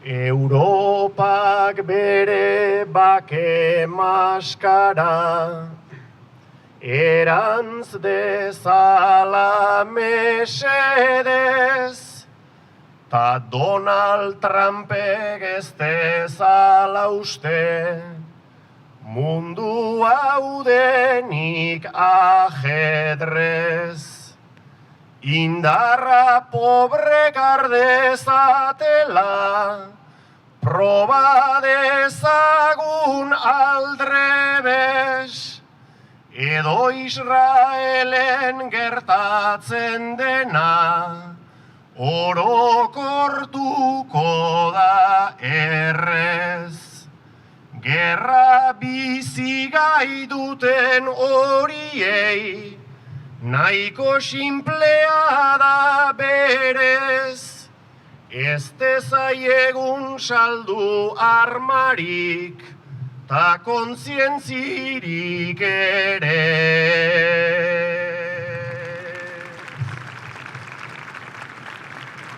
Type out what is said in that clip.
Europak bere bake maskara erantz dezala mesedez, ta Donald Trumpek ez dezala uste, mundu hau denik ajedrez. Indarra pobrek ardezatela, proba dezagun aldrebes, edo Israelen gertatzen dena, orokortuko da errez. Gerra bizi gai duten horiei, nahiko sinplea da berez, ez dezaiegun saldu armarik, ta kontzientzirik